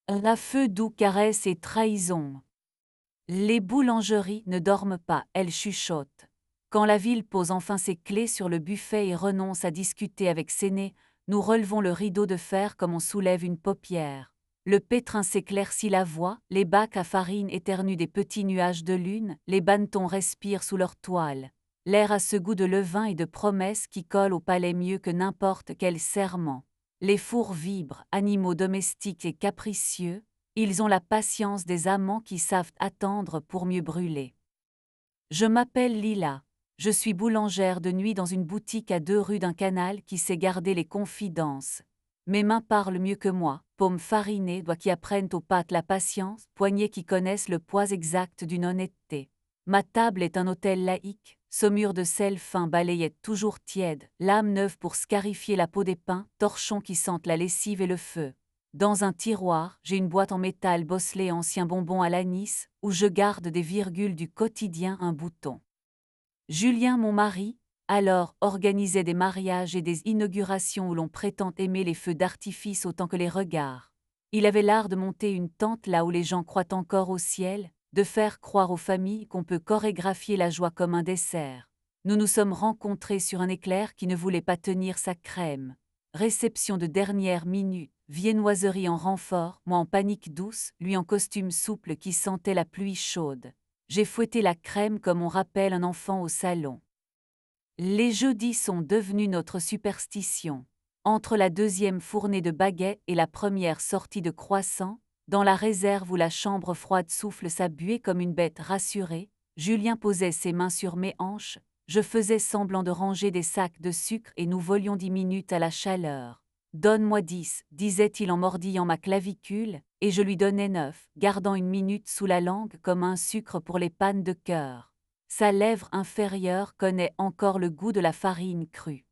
La feu doux caresse et trahison. Les boulangeries ne dorment pas, elles chuchotent. Quand la ville pose enfin ses clés sur le buffet et renonce à discuter avec Séné, nous relevons le rideau de fer comme on soulève une paupière. Le pétrin s'éclaircit la voie, les bacs à farine éternuent des petits nuages de lune, les bannetons respirent sous leur toile. L'air a ce goût de levain et de promesse qui colle au palais mieux que n'importe quel serment. Les fours vibrent, animaux domestiques et capricieux, ils ont la patience des amants qui savent attendre pour mieux brûler. Je m'appelle Lila. Je suis boulangère de nuit dans une boutique à 2 rues d'un canal qui sait garder les confidences. Mes mains parlent mieux que moi, paumes farinées, doigts qui apprennent aux pattes la patience, poignets qui connaissent le poids exact d'une honnêteté. Ma table est un hôtel laïque, saumure de sel fin, balayette toujours tiède, lame neuve pour scarifier la peau des pins, torchons qui sentent la lessive et le feu. Dans un tiroir, j'ai une boîte en métal bosselée ancien bonbon à l'anis, où je garde des virgules du quotidien, un bouton. Julien, mon mari, alors, organisait des mariages et des inaugurations où l'on prétend aimer les feux d'artifice autant que les regards. Il avait l'art de monter une tente là où les gens croient encore au ciel, de faire croire aux familles qu'on peut chorégraphier la joie comme un dessert. Nous nous sommes rencontrés sur un éclair qui ne voulait pas tenir sa crème. Réception de dernière minute, viennoiserie en renfort, moi en panique douce, lui en costume souple qui sentait la pluie chaude. J'ai fouetté la crème comme on rappelle un enfant au salon. Les jeudis sont devenus notre superstition. Entre la deuxième fournée de baguettes et la première sortie de croissants, dans la réserve où la chambre froide souffle sa buée comme une bête rassurée, Julien posait ses mains sur mes hanches, je faisais semblant de ranger des sacs de sucre et nous volions 10 minutes à la chaleur. Donne-moi 10, disait-il en mordillant ma clavicule, et je lui donnais 9, gardant une minute sous la langue comme un sucre pour les pannes de cœur. Sa lèvre inférieure connaît encore le goût de la farine crue.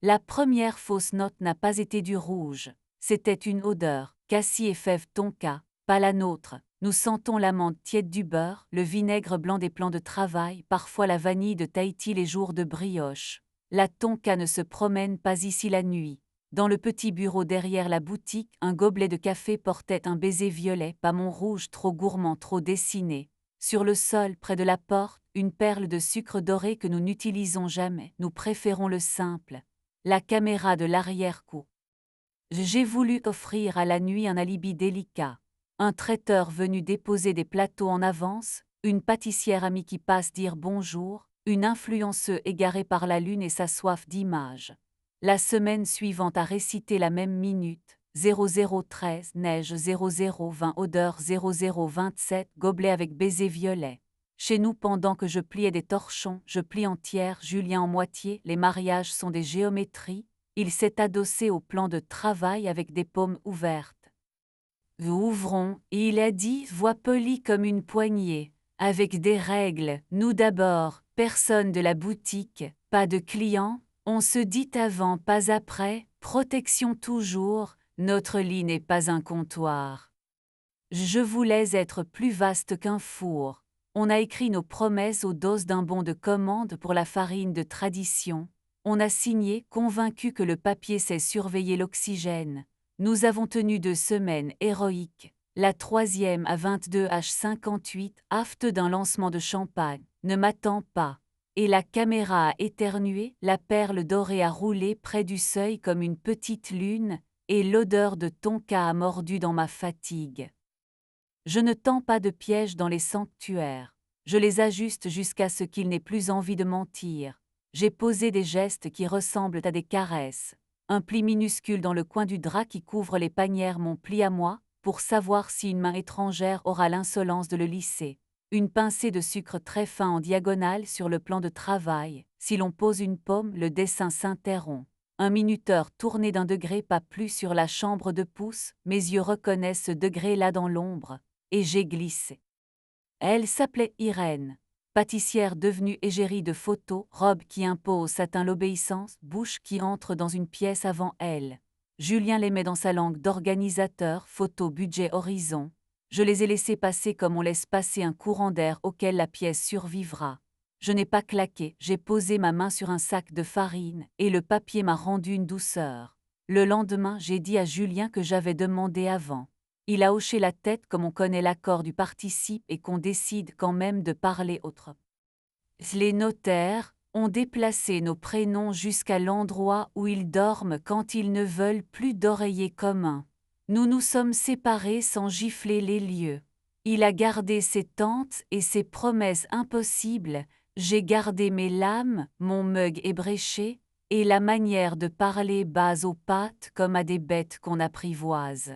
La première fausse note n'a pas été du rouge, c'était une odeur, cassis et fève tonka, pas la nôtre. Nous sentons l'amande tiède du beurre, le vinaigre blanc des plans de travail, parfois la vanille de Tahiti les jours de brioche. La tonka ne se promène pas ici la nuit. Dans le petit bureau derrière la boutique, un gobelet de café portait un baiser violet, pas mon rouge trop gourmand, trop dessiné. Sur le sol, près de la porte, une perle de sucre doré que nous n'utilisons jamais, nous préférons le simple. La caméra de l'arrière-coup. J'ai voulu offrir à la nuit un alibi délicat. Un traiteur venu déposer des plateaux en avance, une pâtissière amie qui passe dire bonjour, une influenceuse égarée par la lune et sa soif d'image. La semaine suivante a récité la même minute, 0013, neige 0020, odeur 0027, gobelet avec baiser violet. Chez nous, pendant que je pliais des torchons, je plie entière, Julien en moitié, les mariages sont des géométries, il s'est adossé au plan de travail avec des paumes ouvertes. Ouvrons, et il a dit, voix polie comme une poignée, avec des règles, nous d'abord, personne de la boutique, pas de clients, on se dit avant, pas après, protection toujours, notre lit n'est pas un comptoir. Je voulais être plus vaste qu'un four. On a écrit nos promesses aux doses d'un bon de commande pour la farine de tradition. On a signé, convaincu que le papier sait surveiller l'oxygène. Nous avons tenu 2 semaines héroïques. La troisième à 22h58, afte d'un lancement de champagne. Ne m'attends pas. Et la caméra a éternué, la perle dorée a roulé près du seuil comme une petite lune, et l'odeur de tonka a mordu dans ma fatigue. Je ne tends pas de pièges dans les sanctuaires. Je les ajuste jusqu'à ce qu'ils n'aient plus envie de mentir. J'ai posé des gestes qui ressemblent à des caresses. Un pli minuscule dans le coin du drap qui couvre les panières mon pli à moi, pour savoir si une main étrangère aura l'insolence de le lisser. Une pincée de sucre très fin en diagonale sur le plan de travail. Si l'on pose une paume, le dessin s'interrompt. Un minuteur tourné d'un degré pas plus sur la chambre de pouce, mes yeux reconnaissent ce degré-là dans l'ombre. Et j'ai glissé. Elle s'appelait Irène, pâtissière devenue égérie de photos, robe qui impose, satin l'obéissance, bouche qui entre dans une pièce avant elle. Julien les met dans sa langue d'organisateur, photo, budget, horizon. Je les ai laissés passer comme on laisse passer un courant d'air auquel la pièce survivra. Je n'ai pas claqué, j'ai posé ma main sur un sac de farine, et le papier m'a rendu une douceur. Le lendemain, j'ai dit à Julien que j'avais demandé avant. Il a hoché la tête comme on connaît l'accord du participe et qu'on décide quand même de parler autre. Les notaires ont déplacé nos prénoms jusqu'à l'endroit où ils dorment quand ils ne veulent plus d'oreiller commun. Nous nous sommes séparés sans gifler les lieux. Il a gardé ses tentes et ses promesses impossibles, j'ai gardé mes lames, mon mug ébréché, et la manière de parler bas aux pattes comme à des bêtes qu'on apprivoise.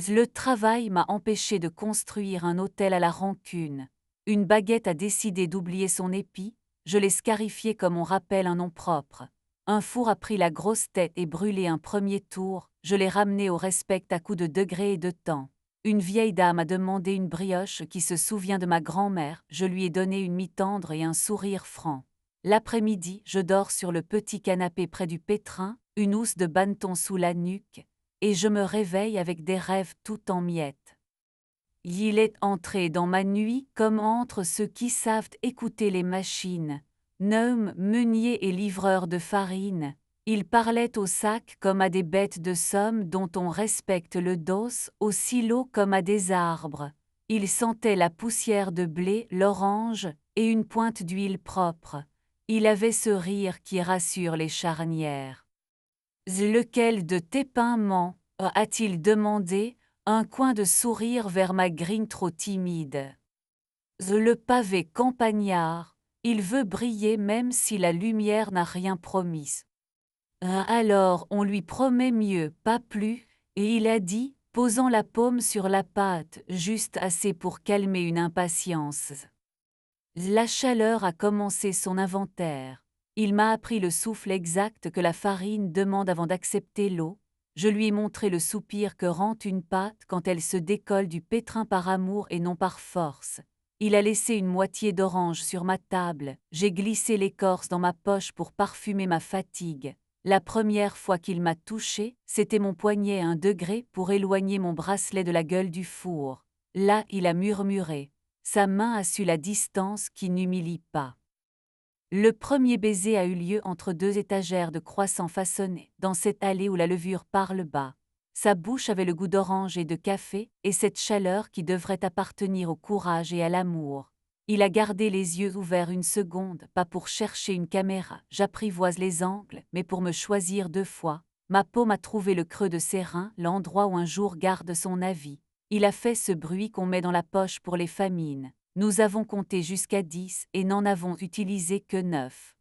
Le travail m'a empêché de construire un hôtel à la rancune. Une baguette a décidé d'oublier son épi, je l'ai scarifié comme on rappelle un nom propre. Un four a pris la grosse tête et brûlé un premier tour, je l'ai ramené au respect à coups de degrés et de temps. Une vieille dame a demandé une brioche qui se souvient de ma grand-mère, je lui ai donné une mie tendre et un sourire franc. L'après-midi, je dors sur le petit canapé près du pétrin, une housse de banneton sous la nuque, et je me réveille avec des rêves tout en miettes. Il est entré dans ma nuit comme entre ceux qui savent écouter les machines, gnome, meunier et livreur de farine. Il parlait au sac comme à des bêtes de somme dont on respecte le dos, au silo comme à des arbres. Il sentait la poussière de blé, l'orange, et une pointe d'huile propre. Il avait ce rire qui rassure les charnières. Lequel de tes pains ment, a-t-il demandé, un coin de sourire vers ma grigne trop timide. Le pavé campagnard, il veut briller même si la lumière n'a rien promis. Alors on lui promet mieux, pas plus, et il a dit, posant la paume sur la pâte, juste assez pour calmer une impatience. La chaleur a commencé son inventaire. Il m'a appris le souffle exact que la farine demande avant d'accepter l'eau. Je lui ai montré le soupir que rend une pâte quand elle se décolle du pétrin par amour et non par force. Il a laissé une moitié d'orange sur ma table, j'ai glissé l'écorce dans ma poche pour parfumer ma fatigue. La première fois qu'il m'a touché, c'était mon poignet à 1 degré pour éloigner mon bracelet de la gueule du four. Là, il a murmuré. Sa main a su la distance qui n'humilie pas. Le premier baiser a eu lieu entre 2 étagères de croissants façonnés, dans cette allée où la levure parle bas. Sa bouche avait le goût d'orange et de café, et cette chaleur qui devrait appartenir au courage et à l'amour. Il a gardé les yeux ouverts 1 seconde, pas pour chercher une caméra, j'apprivoise les angles, mais pour me choisir 2 fois. Ma paume a trouvé le creux de ses reins, l'endroit où un jour garde son avis. Il a fait ce bruit qu'on met dans la poche pour les famines. Nous avons compté jusqu'à 10 et n'en avons utilisé que 9.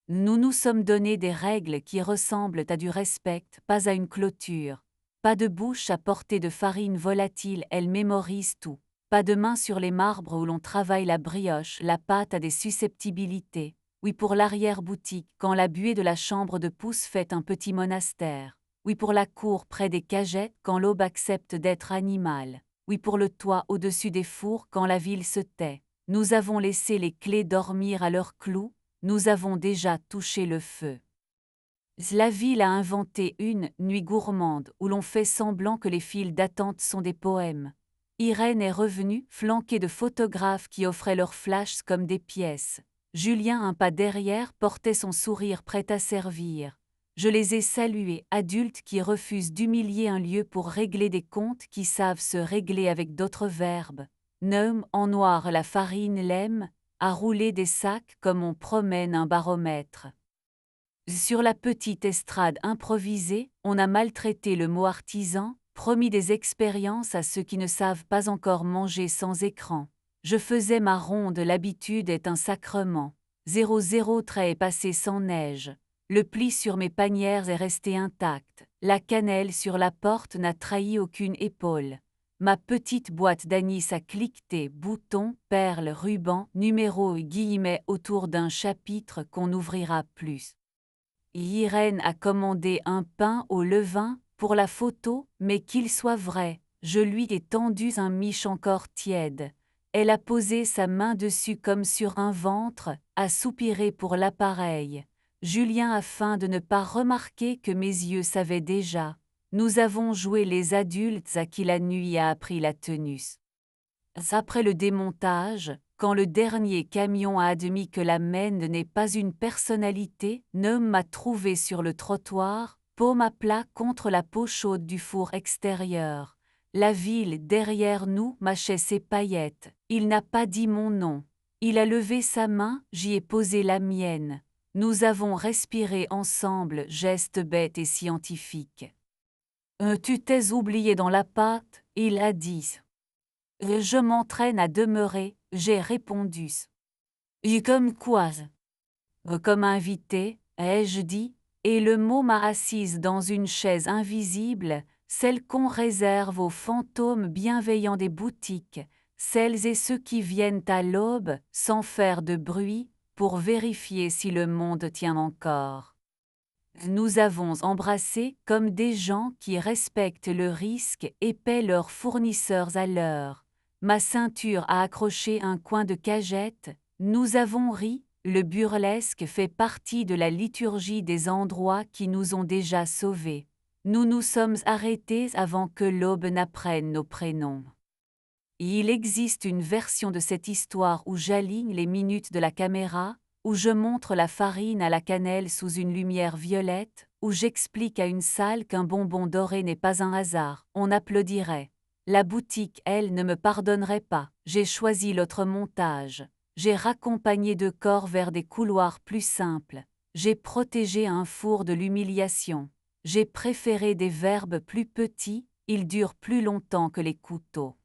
Nous nous sommes donné des règles qui ressemblent à du respect, pas à une clôture. Pas de bouche à portée de farine volatile, elle mémorise tout. Pas de main sur les marbres où l'on travaille la brioche, la pâte a des susceptibilités. Oui pour l'arrière-boutique, quand la buée de la chambre de pouce fait un petit monastère. Oui pour la cour près des cagettes, quand l'aube accepte d'être animale. Oui pour le toit au-dessus des fours, quand la ville se tait. Nous avons laissé les clés dormir à leur clou, nous avons déjà touché le feu. La ville a inventé une nuit gourmande où l'on fait semblant que les files d'attente sont des poèmes. Irène est revenue, flanquée de photographes qui offraient leurs flashs comme des pièces. Julien, un pas derrière, portait son sourire prêt à servir. Je les ai salués, adultes qui refusent d'humilier un lieu pour régler des comptes qui savent se régler avec d'autres verbes. Gnome, en noir la farine l'aime, à rouler des sacs comme on promène un baromètre. Sur la petite estrade improvisée, on a maltraité le mot artisan, promis des expériences à ceux qui ne savent pas encore manger sans écran. Je faisais ma ronde, l'habitude est un sacrement. 00 trait est passé sans neige. Le pli sur mes panières est resté intact. La cannelle sur la porte n'a trahi aucune épaule. Ma petite boîte d'anis a cliqueté, boutons, perles, rubans, numéros et guillemets autour d'un chapitre qu'on n'ouvrira plus. Irène a commandé un pain au levain pour la photo, mais qu'il soit vrai, je lui ai tendu un miche encore tiède. Elle a posé sa main dessus comme sur un ventre, a soupiré pour l'appareil. Julien afin de ne pas remarquer que mes yeux savaient déjà. Nous avons joué les adultes à qui la nuit a appris la tenue. Après le démontage, quand le dernier camion a admis que la Maine n'est pas une personnalité, Gnome m'a trouvé sur le trottoir, paume à plat contre la peau chaude du four extérieur. La ville derrière nous mâchait ses paillettes. Il n'a pas dit mon nom. Il a levé sa main, j'y ai posé la mienne. Nous avons respiré ensemble, geste bête et scientifique. Tu t'es oublié dans la pâte, il a dit. Je m'entraîne à demeurer, j'ai répondu. Comme quoi? Comme invité, ai-je dit, et le mot m'a assise dans une chaise invisible, celle qu'on réserve aux fantômes bienveillants des boutiques, celles et ceux qui viennent à l'aube, sans faire de bruit, pour vérifier si le monde tient encore. Nous avons embrassé comme des gens qui respectent le risque et paient leurs fournisseurs à l'heure. Ma ceinture a accroché un coin de cagette, nous avons ri, le burlesque fait partie de la liturgie des endroits qui nous ont déjà sauvés. Nous nous sommes arrêtés avant que l'aube n'apprenne nos prénoms. Il existe une version de cette histoire où j'aligne les minutes de la caméra, où je montre la farine à la cannelle sous une lumière violette, où j'explique à une salle qu'un bonbon doré n'est pas un hasard, on applaudirait. La boutique, elle, ne me pardonnerait pas, j'ai choisi l'autre montage. J'ai raccompagné deux corps vers des couloirs plus simples. J'ai protégé un four de l'humiliation. J'ai préféré des verbes plus petits, ils durent plus longtemps que les couteaux.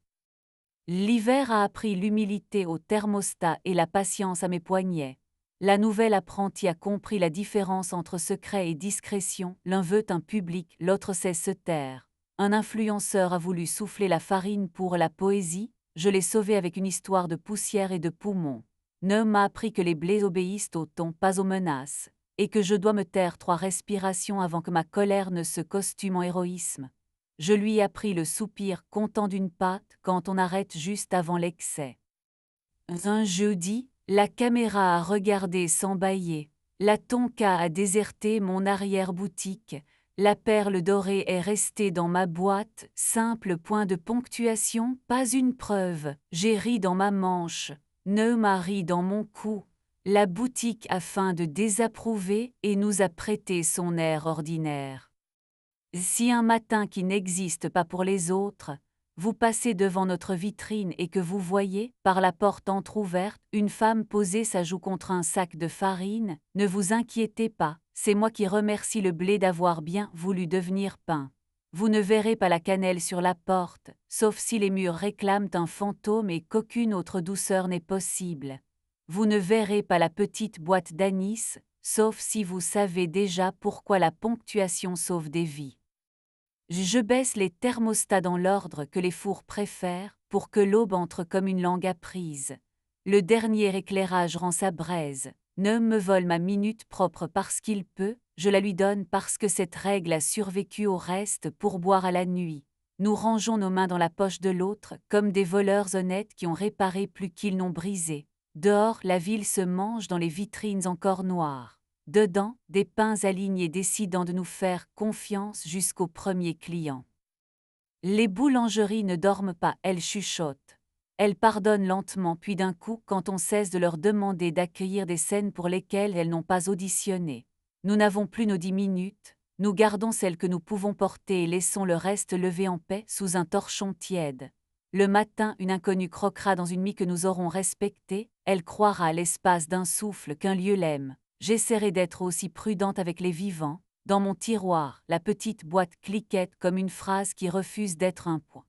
L'hiver a appris l'humilité au thermostat et la patience à mes poignets. La nouvelle apprentie a compris la différence entre secret et discrétion, l'un veut un public, l'autre sait se taire. Un influenceur a voulu souffler la farine pour la poésie, je l'ai sauvé avec une histoire de poussière et de poumons. Neum m'a appris que les blés obéissent au ton, pas aux menaces, et que je dois me taire 3 respirations avant que ma colère ne se costume en héroïsme. Je lui ai appris le soupir content d'une pâte quand on arrête juste avant l'excès. Un jeudi, la caméra a regardé sans bâiller. La Tonka a déserté mon arrière-boutique. La perle dorée est restée dans ma boîte, simple point de ponctuation, pas une preuve. J'ai ri dans ma manche, Neum a ri dans mon cou. La boutique a faim de désapprouver et nous a prêté son air ordinaire. Si un matin qui n'existe pas pour les autres, vous passez devant notre vitrine et que vous voyez, par la porte entr'ouverte, une femme poser sa joue contre un sac de farine, ne vous inquiétez pas, c'est moi qui remercie le blé d'avoir bien voulu devenir pain. Vous ne verrez pas la cannelle sur la porte, sauf si les murs réclament un fantôme et qu'aucune autre douceur n'est possible. Vous ne verrez pas la petite boîte d'anis, sauf si vous savez déjà pourquoi la ponctuation sauve des vies. Je baisse les thermostats dans l'ordre que les fours préfèrent pour que l'aube entre comme une langue apprise. Le dernier éclairage rend sa braise. Neum me vole ma minute propre parce qu'il peut, je la lui donne parce que cette règle a survécu au reste pour boire à la nuit. Nous rangeons nos mains dans la poche de l'autre comme des voleurs honnêtes qui ont réparé plus qu'ils n'ont brisé. Dehors, la ville se mange dans les vitrines encore noires. Dedans, des pains alignés décidant de nous faire confiance jusqu'au premier client. Les boulangeries ne dorment pas, elles chuchotent. Elles pardonnent lentement puis d'un coup quand on cesse de leur demander d'accueillir des scènes pour lesquelles elles n'ont pas auditionné. Nous n'avons plus nos 10 minutes, nous gardons celles que nous pouvons porter et laissons le reste lever en paix sous un torchon tiède. Le matin, une inconnue croquera dans une mie que nous aurons respectée, elle croira à l'espace d'un souffle qu'un lieu l'aime. J'essaierai d'être aussi prudente avec les vivants. Dans mon tiroir, la petite boîte cliquette comme une phrase qui refuse d'être un point.